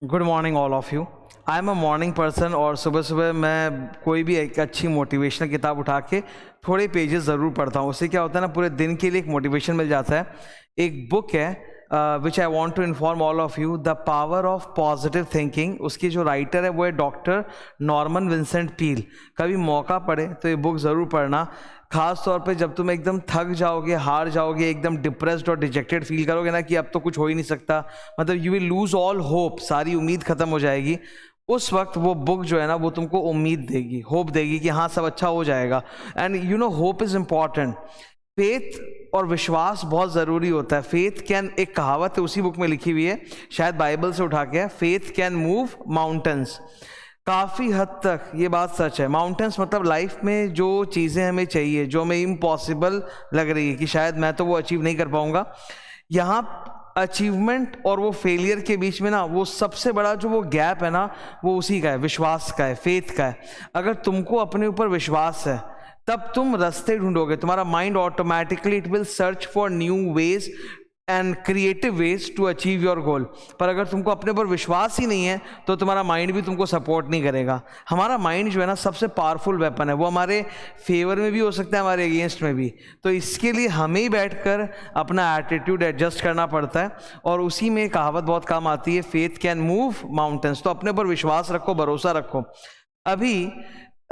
Good morning all of you. I am a morning person और सुबह सुबह मैं कोई भी एक अच्छी मोटिवेशनल किताब उठा के थोड़े पेजेस ज़रूर पढ़ता हूँ। उससे क्या होता है ना, पूरे दिन के लिए एक मोटिवेशन मिल जाता है। एक बुक है which I want to inform all of you, the power of positive thinking. उसकी जो राइटर है वो है डॉक्टर नॉर्मन विंसेंट पील। कभी मौका पड़े तो ये बुक ज़रूर पढ़ना, खास तौर पे जब तुम एकदम थक जाओगे, हार जाओगे, एकदम डिप्रेस्ड और डिजेक्टेड फील करोगे ना कि अब तो कुछ हो ही नहीं सकता, मतलब you will lose all hope, सारी उम्मीद खत्म हो जाएगी। उस वक्त वो बुक जो है ना वो तुमको उम्मीद देगी, होप देगी कि हाँ सब अच्छा हो जाएगा। And you know hope is important. Faith और विश्वास बहुत ज़रूरी होता है। फेथ कैन, एक कहावत है उसी बुक में लिखी हुई है, शायद बाइबल से उठा के है, फेथ कैन मूव माउंटेन्स। काफ़ी हद तक ये बात सच है। माउंटेन्स मतलब लाइफ में जो चीज़ें हमें चाहिए, जो हमें इम्पॉसिबल लग रही है कि शायद मैं तो वो अचीव नहीं कर पाऊँगा, यहाँ अचीवमेंट और वो फेलियर के बीच में ना वो सबसे बड़ा जो वो गैप है ना, वो उसी का है, विश्वास का है, फेथ का है। अगर तुमको अपने ऊपर विश्वास है तब तुम रास्ते ढूंढोगे। तुम्हारा mind automatically it will search for new ways and creative ways to achieve your goal. पर अगर तुमको अपने ऊपर विश्वास ही नहीं है तो तुम्हारा माइंड भी तुमको सपोर्ट नहीं करेगा। हमारा माइंड जो है ना सबसे पावरफुल वेपन है, वो हमारे फेवर में भी हो सकता है, हमारे अगेंस्ट में भी। तो इसके लिए हमें ही बैठकर अपना एटीट्यूड एडजस्ट करना पड़ता है, और उसी में कहावत बहुत काम आती है, फेथ कैन मूव माउंटेन्स। तो अपने ऊपर विश्वास रखो, भरोसा रखो। अभी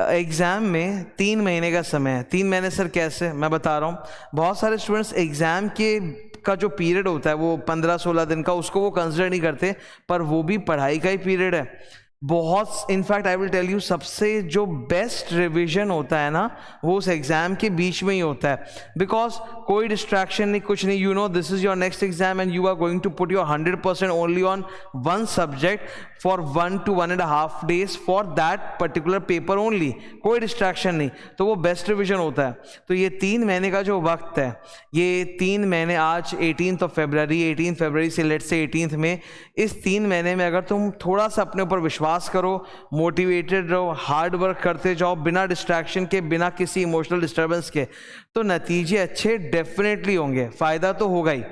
एग्ज़ाम में 3 महीने का समय है। 3 महीने सर कैसे, मैं बता रहा हूँ। बहुत सारे स्टूडेंट्स एग्ज़ाम के का जो पीरियड होता है वो 15-16 दिन का, उसको वो कंसिडर नहीं करते, पर वो भी पढ़ाई का ही पीरियड है। बहुत, in fact I will tell you, सबसे जो बेस्ट रिवीजन होता है ना वो उस एग्ज़ाम के बीच में ही होता है। बिकॉज कोई डिस्ट्रैक्शन नहीं, कुछ नहीं, you know this is your next exam and you are going to put your 100% only on one subject for 1 to 1.5 days for that particular paper only, कोई डिस्ट्रैक्शन नहीं। तो वो बेस्ट रिविजन होता है। तो ये 3 महीने का जो वक्त है, ये 3 महीने, आज 18 फरवरी, 18 फरवरी से लेट से 18 में, इस 3 महीने में अगर तुम थोड़ा सा अपने ऊपर विश्वास करो, मोटिवेटेड रहो, हार्ड वर्क करते जाओ, बिना डिस्ट्रैक्शन के, बिना किसी इमोशनल डिस्टर्बेंस के, तो नतीजे अच्छे डेफिनेटली होंगे, फ़ायदा तो होगा ही।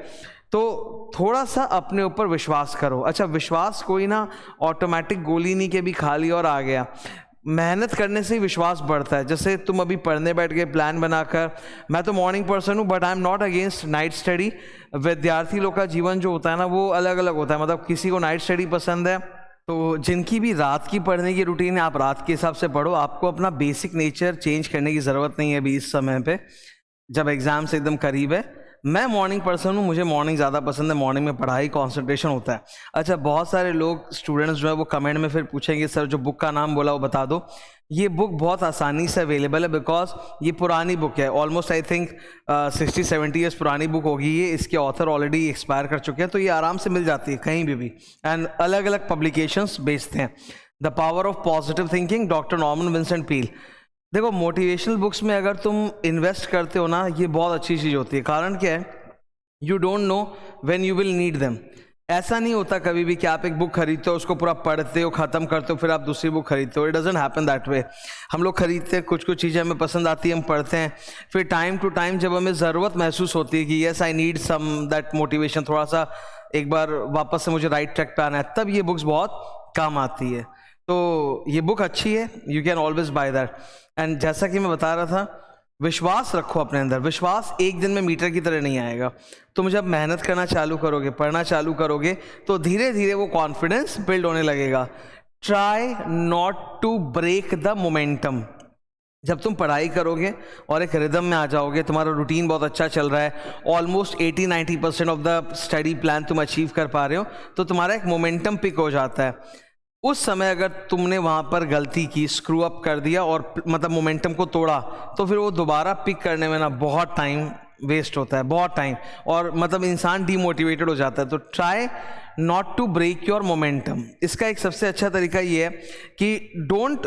तो थोड़ा सा अपने ऊपर विश्वास करो। अच्छा, विश्वास कोई ना ऑटोमेटिक गोली नहीं के भी खा लिया और आ गया। मेहनत करने से ही विश्वास बढ़ता है। जैसे तुम अभी पढ़ने बैठ गए प्लान बनाकर, मैं तो मॉर्निंग पर्सन हूँ but I am not against night study. विद्यार्थी लोग का जीवन जो होता है ना वो अलग अलग होता है, मतलब किसी को नाइट स्टडी पसंद है, तो जिनकी भी रात की पढ़ने की रूटीन है, आप रात के हिसाब से पढ़ो। आपको अपना बेसिक नेचर चेंज करने की ज़रूरत नहीं है अभी इस समय पे, जब एग्ज़ाम से एकदम करीब है। मैं मॉर्निंग पर्सन हूँ, मुझे मॉर्निंग ज़्यादा पसंद है, मॉर्निंग में पढ़ाई कंसंट्रेशन होता है। अच्छा, बहुत सारे लोग स्टूडेंट्स जो है वो कमेंट में फिर पूछेंगे सर जो बुक का नाम बोला वो बता दो। ये बुक बहुत आसानी से अवेलेबल है, बिकॉज ये पुरानी बुक है, ऑलमोस्ट आई थिंक 60-70 ईयर्स पुरानी बुक होगी ये। इसके ऑथर ऑलरेडी एक्सपायर कर चुके हैं, तो ये आराम से मिल जाती है कहीं भी एंड अलग अलग पब्लिकेशंस बेचते हैं। The power of positive thinking, doctor Norman Vincent Peale. देखो, मोटिवेशनल बुक्स में अगर तुम इन्वेस्ट करते हो ना, ये बहुत अच्छी चीज़ होती है। कारण क्या है, you don't know when you will need them. ऐसा नहीं होता कभी भी कि आप एक बुक खरीदते हो, उसको पूरा पढ़ते हो, ख़त्म करते हो, फिर आप दूसरी बुक खरीदते हो। It doesn't happen that way. हम लोग खरीदते हैं, कुछ कुछ चीज़ें हमें पसंद आती है, हम पढ़ते हैं, फिर टाइम टू टाइम जब हमें ज़रूरत महसूस होती है कि yes I need some that motivation, थोड़ा सा एक बार वापस से मुझे राइट ट्रैक पे आना है, तब ये बुक्स बहुत काम आती है। तो ये बुक अच्छी है, you can always by that. And जैसा कि मैं बता रहा था, विश्वास रखो अपने अंदर। विश्वास एक दिन में मीटर की तरह नहीं आएगा। तुम जब मेहनत करना चालू करोगे, पढ़ना चालू करोगे, तो धीरे धीरे वो कॉन्फिडेंस बिल्ड होने लगेगा। Try not to break the momentum. जब तुम पढ़ाई करोगे और एक रिदम में आ जाओगे, तुम्हारा रूटीन बहुत अच्छा चल रहा है, almost 80-90% of the study plan तुम अचीव कर पा रहे हो, तो तुम्हारा एक मोमेंटम पिक हो जाता है। उस समय अगर तुमने वहाँ पर गलती की, स्क्रू अप कर दिया और मतलब मोमेंटम को तोड़ा, तो फिर वो दोबारा पिक करने में ना बहुत टाइम वेस्ट होता है, बहुत टाइम, और मतलब इंसान डीमोटिवेटेड हो जाता है। तो try not to break your momentum. इसका एक सबसे अच्छा तरीका ये है कि डोंट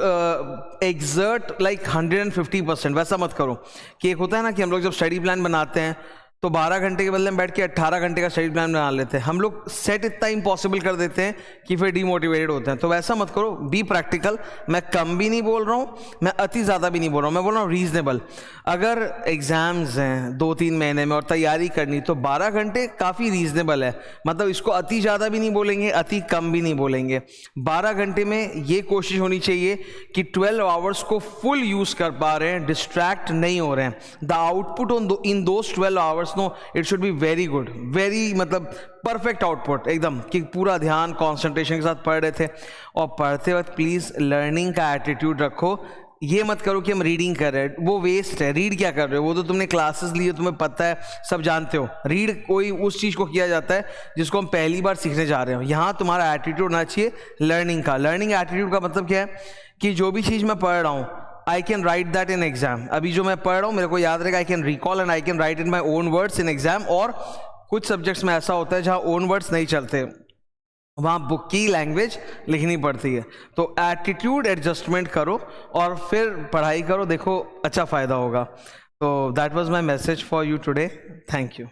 एक्सर्ट लाइक 150%। वैसा मत करो कि एक होता है ना कि हम लोग जब स्टडी प्लान बनाते हैं तो 12 घंटे के बदले में बैठ के 18 घंटे का स्टडी प्लान बना लेते हैं। हम लोग सेट इतना इम्पॉसिबल कर देते हैं कि फिर डीमोटिवेटेड होते हैं। तो वैसा मत करो, बी प्रैक्टिकल। मैं कम भी नहीं बोल रहा हूँ, मैं अति ज़्यादा भी नहीं बोल रहा हूँ, मैं बोल रहा हूँ रीजनेबल। अगर एग्ज़ाम्स हैं 2-3 महीने में और तैयारी करनी, तो 12 घंटे काफ़ी रीजनेबल है। मतलब इसको अति ज़्यादा भी नहीं बोलेंगे, अति कम भी नहीं बोलेंगे। 12 घंटे में ये कोशिश होनी चाहिए कि 12 आवर्स को फुल यूज़ कर पा रहे हैं, डिस्ट्रैक्ट नहीं हो रहे हैं। The output on in those 12 hours no it should be very good, very मतलब परफेक्ट आउटपुट एकदम, कि पूरा ध्यान कंसंट्रेशन के साथ पढ़ रहे थे। और पढ़ते वक्त प्लीज़ लर्निंग का एटीट्यूड रखो। ये मत करो कि हम रीडिंग कर रहे हैं, वो वेस्ट है। रीड क्या कर रहे हो? वो तो तुमने क्लासेस ली है, तुम्हें पता है, सब जानते हो। रीड कोई उस चीज़ को किया जाता है जिसको हम पहली बार सीखने जा रहे हो। यहाँ तुम्हारा एटीट्यूड होना चाहिए लर्निंग का। लर्निंग एटीट्यूड का मतलब क्या है कि जो भी चीज़ मैं पढ़ रहा हूँ, I can write that in exam. अभी जो मैं पढ़ रहा हूँ मेरे को याद रहेगा, I can recall and I can write in my own words in exam. और कुछ सब्जेक्ट्स में ऐसा होता है जहाँ ओन वर्ड्स नहीं चलते, वहाँ बुक की लैंग्वेज लिखनी पड़ती है। तो एटीट्यूड एडजस्टमेंट करो और फिर पढ़ाई करो, देखो अच्छा फ़ायदा होगा। तो that was my message for you today. Thank you.